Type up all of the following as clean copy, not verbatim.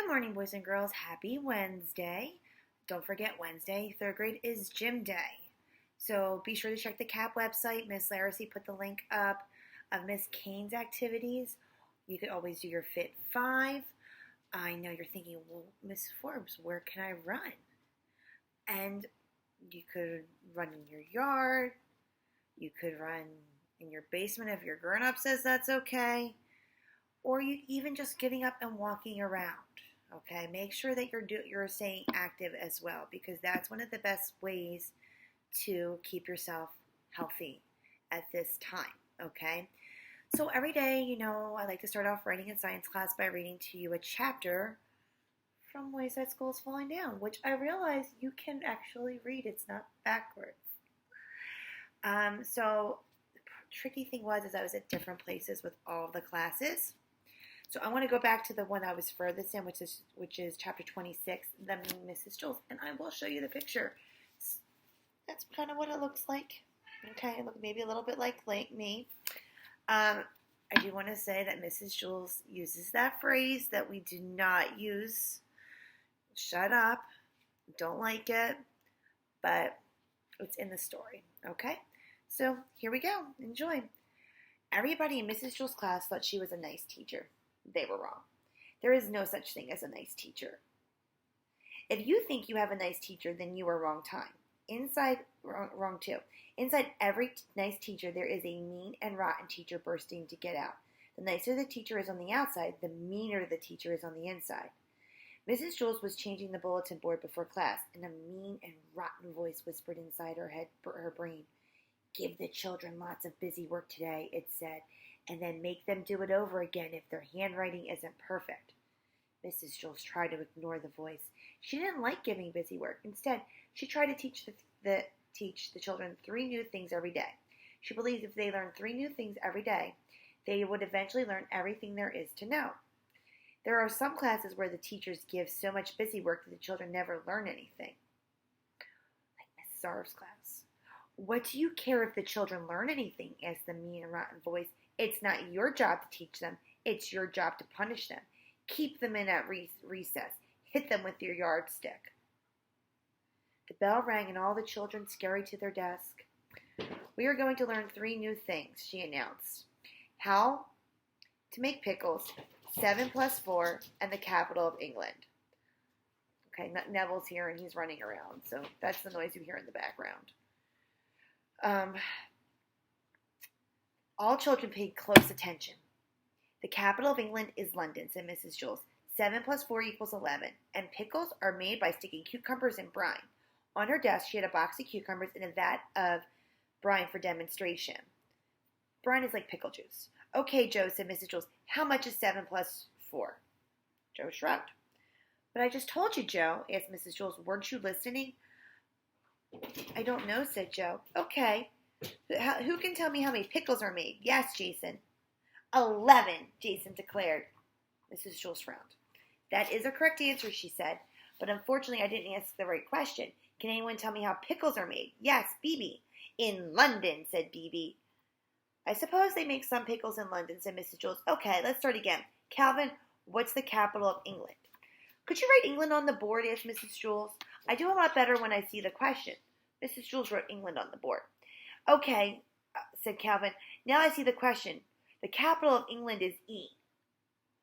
morning, boys and girls. Happy Wednesday. Don't forget, Wednesday, third grade is gym day. So be sure to check the CAP website. Miss Laracy put the link up of Miss Kane's activities. You could always do your Fit 5. I know you're thinking, well, Miss Forbes, where can I run? And you could run in your yard. You could run in your basement if your grown-up says that's okay. Or you even just getting up and walking around. Okay, make sure that you're staying active as well, because that's one of the best ways to keep yourself healthy at this time. Okay, so every day, I like to start off writing in science class by reading to you a chapter from Wayside School's Falling Down, which I realize you can actually read. It's not backwards. So the tricky thing was I was at different places with all of the classes. So I want to go back to the one I was furthest in, which is chapter 26, The Mean Mrs. Jules, and I will show you the picture. That's kind of what it looks like. Okay, it looks maybe a little bit like me. I do want to say that Mrs. Jules uses that phrase that we do not use. Shut up. Don't like it, but it's in the story. Okay, so here we go. Enjoy. Everybody in Mrs. Jules' class thought she was a nice teacher. They were wrong. There is no such thing as a nice teacher. If you think you have a nice teacher, then you are wrong wrong too. Inside every nice teacher, there is a mean and rotten teacher bursting to get out. The nicer the teacher is on the outside, the meaner the teacher is on the inside. Mrs. Jules was changing the bulletin board before class, and a mean and rotten voice whispered inside her brain. "Give the children lots of busy work today," it said, "and then make them do it over again if their handwriting isn't perfect." Mrs. Jules tried to ignore the voice. She didn't like giving busy work. Instead, she tried to teach the children 3 new things every day. She believed if they learned 3 new things every day, they would eventually learn everything there is to know. There are some classes where the teachers give so much busy work that the children never learn anything. Like Miss Sarv's class. "What do you care if the children learn anything?" asked the mean and rotten voice. "It's not your job to teach them. It's your job to punish them. Keep them in at recess. Hit them with your yardstick." The bell rang and all the children scurried to their desk. "We are going to learn 3 new things," she announced. "How to make pickles, 7 plus 4, and the capital of England." Okay, Neville's here and he's running around, so that's the noise you hear in the background. All children paid close attention. "The capital of England is London," said Mrs. Jules. 7 plus 4 equals 11, and pickles are made by sticking cucumbers in brine. On her desk, she had a box of cucumbers and a vat of brine for demonstration. Brine is like pickle juice. "Okay, Joe," said Mrs. Jules. "How much is 7 plus 4? Joe shrugged. "But I just told you, Joe," asked Mrs. Jules. "Weren't you listening?" "I don't know," said Joe. "Okay. Who can tell me how many pickles are made?" "Yes, Jason." 11, Jason declared. Mrs. Jules frowned. "That is a correct answer," she said, "but unfortunately I didn't ask the right question. Can anyone tell me how pickles are made?" "Yes, Bibi." "In London," said Bibi. "I suppose they make some pickles in London," said Mrs. Jules. "Okay, let's start again. Calvin, what's the capital of England?" "Could you write England on the board?" asked Mrs. Jules. "I do a lot better when I see the question." Mrs. Jules wrote England on the board. "Okay," said Calvin. "Now I see the question. The capital of England is E."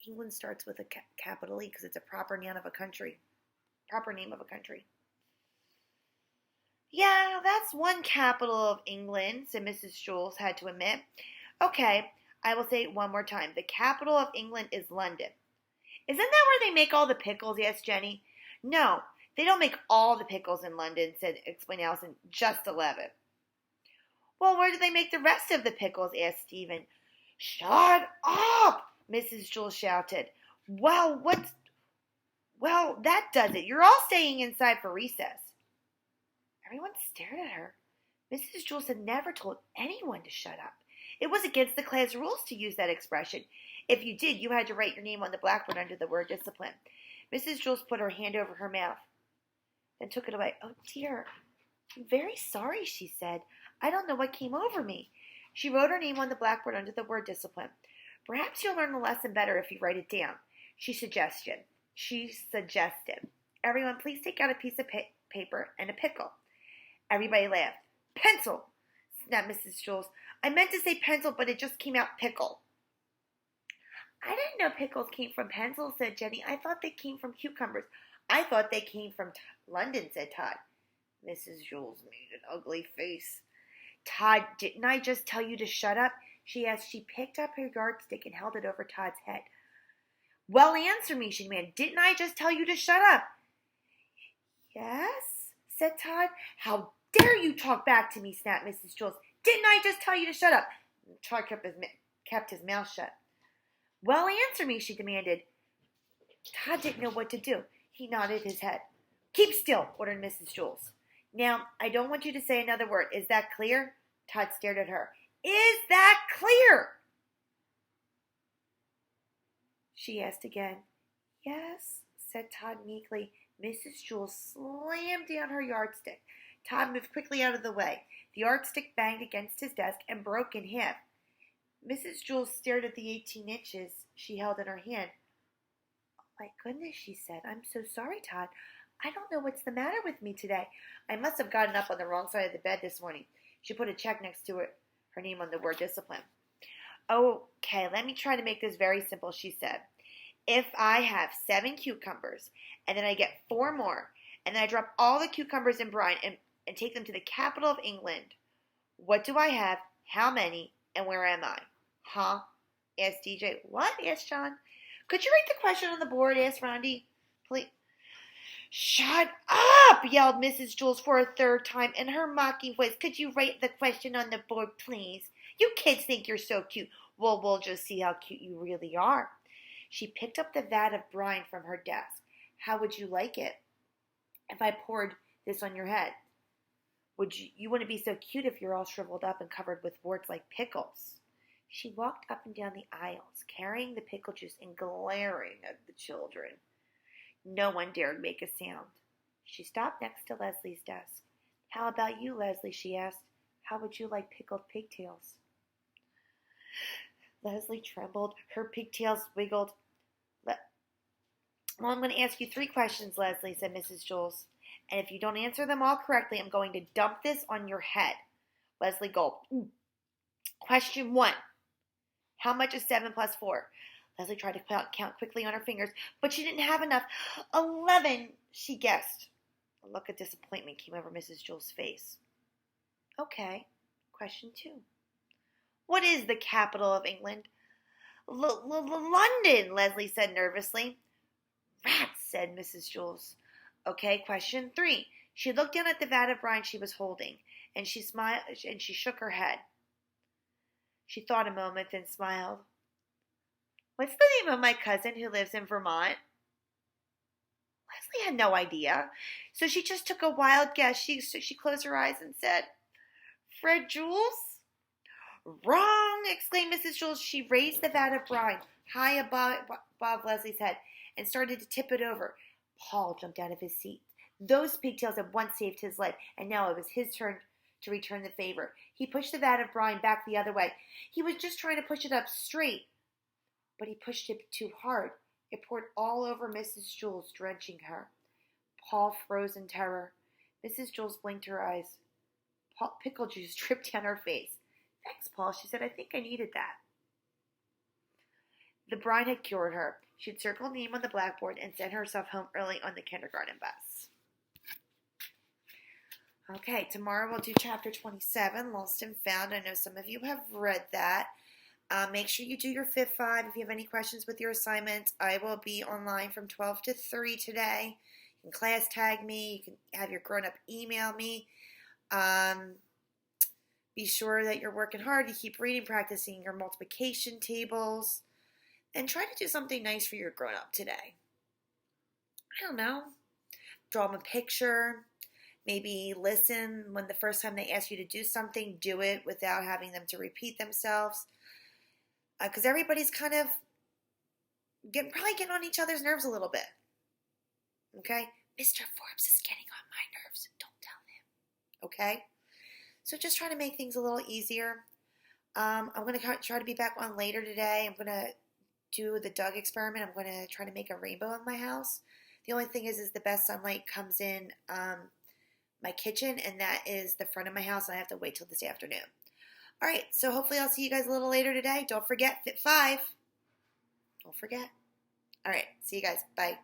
England starts with a capital E because it's a proper name of a country. "Yeah, that's one capital of England," said Mrs. Jules, had to admit. "Okay, I will say it one more time. The capital of England is London." "Isn't that where they make all the pickles?" asked Jenny. "No, they don't make all the pickles in London," explained Allison. "Just 11. "Well, where do they make the rest of the pickles?" asked Stephen. "Shut up!" Mrs. Jules shouted. Well, that does it. You're all staying inside for recess." Everyone stared at her. Mrs. Jules had never told anyone to shut up. It was against the class rules to use that expression. If you did, you had to write your name on the blackboard under the word discipline. Mrs. Jules put her hand over her mouth, then took it away. "Oh, dear. I'm very sorry," she said. "I don't know what came over me." She wrote her name on the blackboard under the word discipline. "Perhaps you'll learn the lesson better if you write it down," she suggested. She suggested. Everyone, please take out a piece of paper and a pickle. Everybody laughed. Pencil, snapped Mrs. Jules. I meant to say pencil, but it just came out pickle. I didn't know pickles came from pencils, said Jenny. I thought they came from cucumbers. I thought they came from London, said Todd. Mrs. Jules made an ugly face. Todd, didn't I just tell you to shut up? She asked. She picked up her yardstick and held it over Todd's head. Well, answer me, she demanded. Didn't I just tell you to shut up? Yes, said Todd. How dare you talk back to me, snapped Mrs. Jules. Didn't I just tell you to shut up? Todd kept his mouth shut. Well, answer me, she demanded. Todd didn't know what to do. He nodded his head. Keep still, ordered Mrs. Jules. Now, I don't want you to say another word. Is that clear? Todd stared at her. Is that clear? She asked again. Yes, said Todd meekly. Mrs. Jules slammed down her yardstick. Todd moved quickly out of the way. The yardstick banged against his desk and broke in half. Mrs. Jules stared at the 18 inches she held in her hand. Oh, my goodness, she said. I'm so sorry, Todd. I don't know what's the matter with me today. I must have gotten up on the wrong side of the bed this morning. She put a check next to her name on the word discipline. Okay, let me try to make this very simple, she said. If I have 7 cucumbers, and then I get 4 more, and then I drop all the cucumbers in brine and take them to the capital of England, what do I have, how many, and where am I? Huh? Asked DJ. What? Asked John. Could you write the question on the board? Asked Rondi. Please. Shut up! Yelled Mrs. Jules for a third time in her mocking voice. Could you write the question on the board, please? You kids think you're so cute. Well, we'll just see how cute you really are. She picked up the vat of brine from her desk. How would you like it if I poured this on your head? You wouldn't be so cute if you're all shriveled up and covered with warts like pickles. She walked up and down the aisles, carrying the pickle juice and glaring at the children. No one dared make a sound. She stopped next to Leslie's desk. How about you, Leslie, she asked. How would you like pickled pigtails? Leslie trembled. Her pigtails wiggled. Well, I'm going to ask you 3 questions, Leslie, said Mrs. Jules. And if you don't answer them all correctly, I'm going to dump this on your head. Leslie gulped. Question 1. How much is 7 plus 4? Leslie tried to count quickly on her fingers, but she didn't have enough. 11, she guessed. A look of disappointment came over Mrs. Jules' face. Okay. Question 2. What is the capital of England? London, Leslie said nervously. Rats, said Mrs. Jules. Okay, question 3. She looked down at the vat of brine she was holding, and she smiled, and she shook her head. She thought a moment, then smiled. What's the name of my cousin who lives in Vermont? Leslie had no idea, so she just took a wild guess. She closed her eyes and said, Fred Jules? Wrong, exclaimed Mrs. Jules. She raised the vat of brine high above Leslie's head and started to tip it over. Paul jumped out of his seat. Those pigtails had once saved his life, and now it was his turn to return the favor. He pushed the vat of brine back the other way. He was just trying to push it up straight, but he pushed it too hard. It poured all over Mrs. Jules, drenching her. Paul froze in terror. Mrs. Jules blinked her eyes. Pickle juice dripped down her face. Thanks, Paul, she said. I think I needed that. The brine had cured her. She'd circled a name on the blackboard and sent herself home early on the kindergarten bus. Okay, tomorrow we'll do chapter 27, Lost and Found. I know some of you have read that. Make sure you do your Fifth 5. If you have any questions with your assignments, I will be online from 12 to 3 today. You can class tag me. You can have your grown-up email me. Be sure that you're working hard. You keep reading, practicing your multiplication tables. And try to do something nice for your grown-up today. I don't know. Draw them a picture. Maybe listen when the first time they ask you to do something. Do it without having them to repeat themselves. Because everybody's kind of probably getting on each other's nerves a little bit. Okay? Mr. Forbes is getting on my nerves. Don't tell him. Okay? So just try to make things a little easier. I'm going to try to be back on later today. I'm going to do the Doug experiment. I'm going to try to make a rainbow in my house. The only thing is the best sunlight comes in my kitchen, and that is the front of my house, and I have to wait till this afternoon. All right, so hopefully I'll see you guys a little later today. Don't forget, Fit 5. Don't forget. All right, see you guys. Bye.